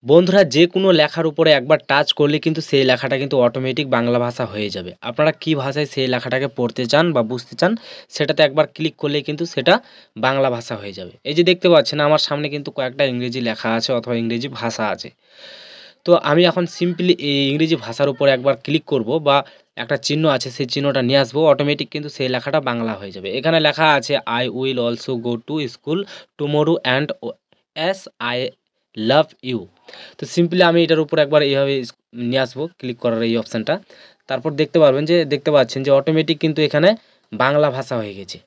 বন্ধুরা যে কোনো লেখার উপরে একবার টাচ করলে কিন্তু সেই লেখাটা কিন্তু অটোমেটিক বাংলা ভাষা হয়ে যাবে। আপনারা কী ভাষায় সেই লেখাটাকে পড়তে চান বা বুঝতে চান সেটাতে একবার ক্লিক করলেই কিন্তু সেটা বাংলা ভাষা হয়ে যাবে। এই যে দেখতে পাচ্ছেন আমার সামনে কিন্তু কয়েকটা ইংরেজি লেখা আছে অথবা ইংরেজি ভাষা আছে। তো আমি এখন সিম্পলি এই ইংরেজি ভাষার উপরে একবার ক্লিক করব বা একটা চিহ্ন আছে সেই চিহ্নটা নিয়ে আসবো, অটোমেটিক কিন্তু সেই লেখাটা বাংলা হয়ে যাবে। এখানে লেখা আছে I will also go to school tomorrow and as I love you. তো সিম্পলি আমি এটার উপর একবার এইভাবে নিয়ে আসবো ক্লিক করার এই অপশানটা। তারপর দেখতে পাচ্ছেন যে অটোমেটিক কিন্তু এখানে বাংলা ভাষা হয়ে গেছে।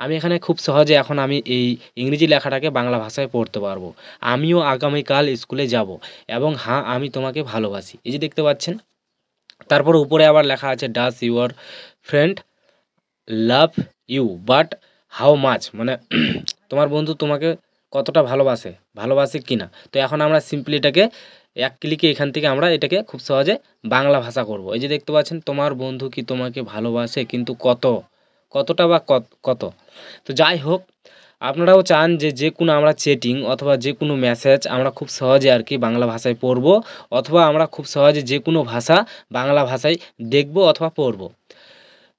আমি এখানে খুব সহজে এখন আমি এই ইংরেজি লেখাটাকে বাংলা ভাষায় পড়তে পারবো। আমিও আগামীকাল স্কুলে যাব এবং হ্যাঁ আমি তোমাকে ভালোবাসি, এই যে দেখতে পাচ্ছেন। তারপর উপরে আবার লেখা আছে does your friend love you but how much, মানে তোমার বন্ধু তোমাকে কতটা ভালোবাসে কি না। তো এখন আমরা সিম্পলি এটাকে এক ক্লিকে এখান থেকে আমরা এটাকে খুব সহজে বাংলা ভাষা করব। এই যে দেখতে পাচ্ছেন তোমার বন্ধু কি তোমাকে ভালোবাসে কিন্তু কতটা বা কত। তো যাই হোক, আপনারাও চান যে যে কোনো আমরা চ্যাটিং অথবা যে কোনো মেসেজ আমরা খুব সহজে আর কি বাংলা ভাষায় পড়ব, অথবা আমরা খুব সহজে যে কোনো ভাষা বাংলা ভাষায় দেখব অথবা পড়ব।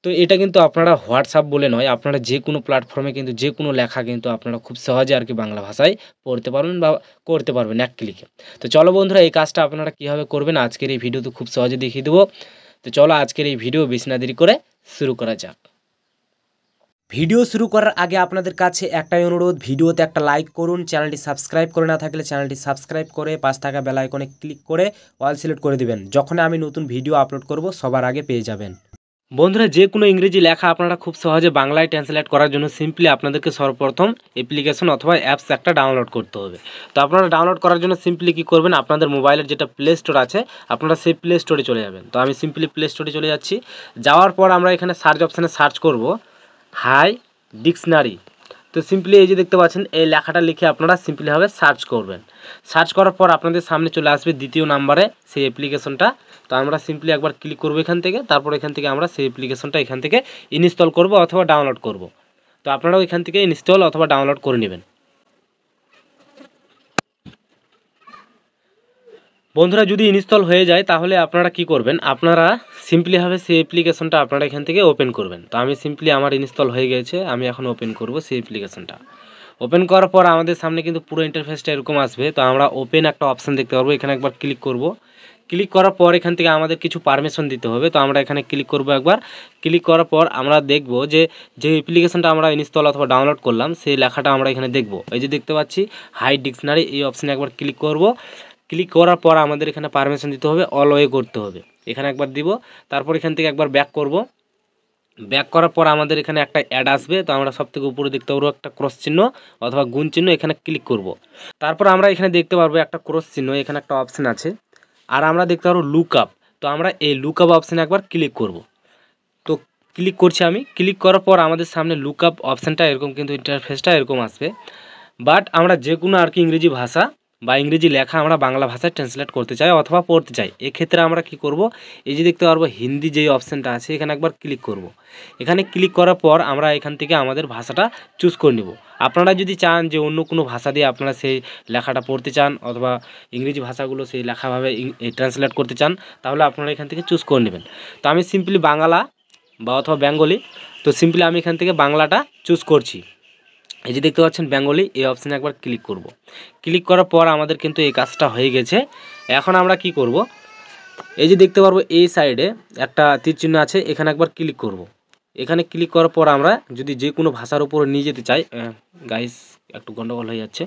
তো এটা কিন্তু আপনারা হোয়াটসঅ্যাপ বলে নয়, আপনারা যে কোনো প্ল্যাটফর্মে কিন্তু যে কোনো লেখা কিন্তু আপনারা খুব সহজে আর কি বাংলা ভাষায় পড়তে পারবেন বা করতে পারবেন এক ক্লিকে। তো চলো বন্ধুরা, এই কাজটা আপনারা কীভাবে করবেন আজকের এই ভিডিওতে খুব সহজে দেখিয়ে দেবো। তো চলো আজকের এই ভিডিও বেশি না দেরি করে শুরু করা যাক। ভিডিও শুরু করার আগে আপনাদের কাছে একটাই অনুরোধ, ভিডিওতে একটা লাইক করুন, চ্যানেলটি সাবস্ক্রাইব করে না থাকলে চ্যানেলটি সাবস্ক্রাইব করে পাশ থাকা বেল আইকনে ক্লিক করে অল সিলেক্ট করে দিবেন। যখন আমি নতুন ভিডিও আপলোড করব সবার আগে পেয়ে যাবেন। বন্ধুরা যে কোনো ইংরেজি লেখা আপনারা খুব সহজে বাংলায় ট্রান্সলেট করার জন্য সিম্পলি আপনাদেরকে সর্বপ্রথম অ্যাপ্লিকেশন অথবা অ্যাপস একটা ডাউনলোড করতে হবে। তো আপনারা ডাউনলোড করার জন্য সিম্পলি কী করবেন, আপনাদের মোবাইলের যেটা প্লে স্টোর আছে আপনারা সেই প্লে স্টোরে চলে যাবেন। তো আমি সিম্পলি প্লে স্টোরে চলে যাচ্ছি। যাওয়ার পর আমরা এখানে সার্চ অপশানে সার্চ করব হাই ডিকশনারি। তো সিম্পলি এই যে দেখতে পাচ্ছেন এই লেখাটা লিখে আপনারা সিম্পলিভাবে সার্চ করবেন। সার্চ করার পর আপনাদের সামনে চলে আসবে দ্বিতীয় নাম্বারে সেই অ্যাপ্লিকেশনটা। তো আমরা সিম্পলি একবার ক্লিক করব এখান থেকে, তারপর এখান থেকে আমরা সেই অ্যাপ্লিকেশনটা এখান থেকে ইনস্টল করব অথবা ডাউনলোড করব। তো আপনারাও এখান থেকে ইনস্টল অথবা ডাউনলোড করে নেবেন। বন্ধুরা যদি ইনস্টল হয়ে যায় তাহলে আপনারা কি করবেন, আপনারা সিম্পলিভাবে সেই অ্যাপ্লিকেশনটা আপনারা এখান থেকে ওপেন করবেন। তো আমি সিম্পলি আমার ইনস্টল হয়ে গেছে, আমি এখন ওপেন করব সেই অ্যাপ্লিকেশনটা। ওপেন করার পর আমাদের সামনে কিন্তু পুরো ইন্টারফেসটা এরকম আসবে। তো আমরা ওপেন একটা অপশান দেখতে পারবো, এখানে একবার ক্লিক করব। ক্লিক করার পর এখান থেকে আমাদের কিছু পারমিশন দিতে হবে। তো আমরা এখানে ক্লিক করব একবার। ক্লিক করার পর আমরা দেখব যে যে অ্যাপ্লিকেশনটা আমরা ইনস্টল অথবা ডাউনলোড করলাম সেই লেখাটা আমরা এখানে দেখব। এই যে দেখতে পাচ্ছি হাই ডিকশনারি, এই অপশানে একবার ক্লিক করব। ক্লিক করার পর আমাদের এখানে পারমিশন দিতে হবে, অল ওয়ে করতে হবে, এখানে একবার দিব। তারপর এখান থেকে একবার ব্যাক করব। ব্যাক করার পর আমাদের এখানে একটা অ্যাড আসবে। তো আমরা সব থেকে উপরে দেখতে পারবো একটা ক্রস চিহ্ন অথবা গুণ চিহ্ন, এখানে ক্লিক করব। তারপর আমরা এখানে দেখতে পারবো একটা ক্রস চিহ্ন, এখানে একটা অপশান আছে, আর আমরা দেখতে পারবো লুক আপ। তো আমরা এই লুক আপ অপশানে একবার ক্লিক করব। তো ক্লিক করছি আমি। ক্লিক করার পর আমাদের সামনে লুক আপ অপশানটা এরকম কিন্তু ইন্টারফেসটা এরকম আসবে। বাট আমরা যে কোনো আর কি ইংরেজি ভাষা বা ইংরেজি লেখা আমরা বাংলা ভাষায় ট্রান্সলেট করতে চাই অথবা পড়তে চাই, এক্ষেত্রে আমরা কি করব, এই যে দেখতে পারবো হিন্দি যেই অপশানটা আছে এখানে একবার ক্লিক করব। এখানে ক্লিক করার পর আমরা এখান থেকে আমাদের ভাষাটা চুজ করে নেব। আপনারা যদি চান যে অন্য কোনো ভাষা দিয়ে আপনারা সেই লেখাটা পড়তে চান অথবা ইংরেজি ভাষাগুলো সেই লেখাভাবে ট্রান্সলেট করতে চান, তাহলে আপনারা এখান থেকে চুজ করে নেবেন। তো আমি সিম্পলি বাংলা বা অথবা বেঙ্গলি, তো সিম্পলি আমি এখান থেকে বাংলাটা চুজ করছি। এই যে দেখতে পাচ্ছেন বেঙ্গলি, এই অপশানে একবার ক্লিক করব। ক্লিক করার পর আমাদের কিন্তু এই কাজটা হয়ে গেছে। এখন আমরা কি করব, এই যে দেখতে পারবো এই সাইডে একটা তীর চিহ্ন আছে, এখানে একবার ক্লিক করব। এখানে ক্লিক করার পর আমরা যদি যে কোনো ভাষার উপরে নিয়ে যেতে চাই, গাইস একটু গন্ডগোল হয়ে যাচ্ছে,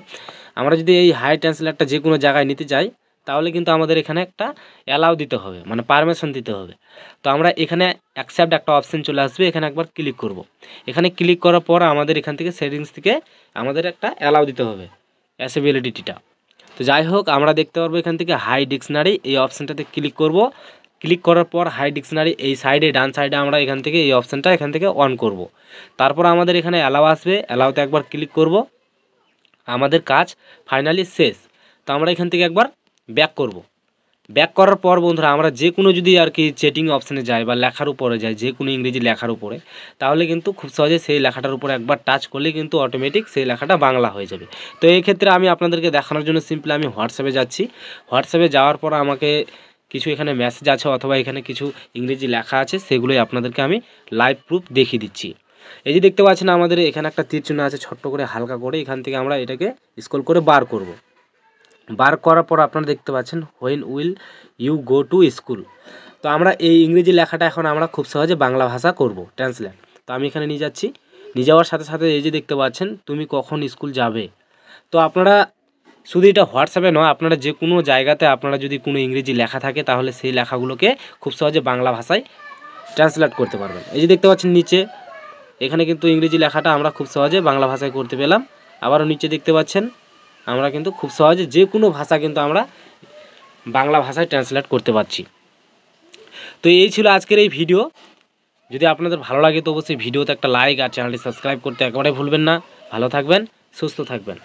আমরা যদি এই হাই ট্রান্সলেটটা যে কোনো জায়গায় নিতে চাই তাহলে কিন্তু আমাদের এখানে একটা অ্যালাউ দিতে হবে, মানে পারমিশন দিতে হবে। তো আমরা এখানে অ্যাকসেপ্ট একটা অপশান চলে আসবে, এখানে একবার ক্লিক করব। এখানে ক্লিক করার পর আমাদের এখান থেকে সেটিংস থেকে আমাদের একটা অ্যালাউ দিতে হবে অ্যাসেবিলিটিটা। তো যাই হোক, আমরা দেখতে পারবো এখান থেকে হাই ডিকশনারি এই অপশানটাতে ক্লিক করব। ক্লিক করার পর হাই ডিকশনারি এই সাইডে ডান সাইডে আমরা এখান থেকে এই অপশানটা এখান থেকে অন করব। তারপর আমাদের এখানে অ্যালাউ আসবে, অ্যালাউতে একবার ক্লিক করব। আমাদের কাজ ফাইনালি শেষ। তো আমরা এখান থেকে একবার ব্যাক করব। ব্যাক করার পর বন্ধুরা আমরা যে কোনো যদি আর কি চ্যাটিং অপশানে যাই বা লেখার উপরে যাই, যে কোনো ইংরেজি লেখার উপরে, তাহলে কিন্তু খুব সহজে সেই লেখাটার উপরে একবার টাচ করলে কিন্তু অটোমেটিক সেই লেখাটা বাংলা হয়ে যাবে। তো এই ক্ষেত্রে আমি আপনাদেরকে দেখানোর জন্য সিম্পলি আমি হোয়াটসঅ্যাপে যাচ্ছি। হোয়াটসঅ্যাপে যাওয়ার পর আমাকে কিছু এখানে মেসেজ আছে অথবা এখানে কিছু ইংরেজি লেখা আছে, সেগুলোই আপনাদেরকে আমি লাইভ প্রুফ দেখিয়ে দিচ্ছি। এই যে দেখতে পাচ্ছেন আমাদের এখানে একটা তীর চিহ্ন আছে ছোট্ট করে হালকা করে, এখান থেকে আমরা এটাকে স্ক্রল করে বার করব। বার করার পর আপনারা দেখতে পাচ্ছেন when will you go to school. তো আমরা এই ইংরেজি লেখাটা এখন আমরা খুব সহজে বাংলা ভাষা করব ট্রান্সলেট। তো আমি এখানে নিয়ে যাচ্ছি, নিয়ে যাওয়ার সাথে সাথে এই যে দেখতে পাচ্ছেন তুমি কখন স্কুল যাবে। তো আপনারা শুধু এটা হোয়াটসঅ্যাপে নয়, আপনারা যে কোনো জায়গাতে আপনারা যদি কোনো ইংরেজি লেখা থাকে তাহলে সেই লেখাগুলোকে খুব সহজে বাংলা ভাষায় ট্রান্সলেট করতে পারবেন। এই যে দেখতে পাচ্ছেন নিচে এখানে কিন্তু ইংরেজি লেখাটা আমরা খুব সহজে বাংলা ভাষায় করতে পেলাম। আবারও নিচে দেখতে পাচ্ছেন আমরা কিন্তু খুব সহজে যে কোনো ভাষা কিন্তু আমরা বাংলা ভাষায় ট্রান্সলেট করতে পারছি। তো এই ছিল আজকের এই ভিডিও। যদি আপনাদের ভালো লাগে তো অবশ্যই ভিডিওতে একটা লাইক আর চ্যানেলটি সাবস্ক্রাইব করতে একেবারে ভুলবেন না। ভালো থাকবেন, সুস্থ থাকবেন।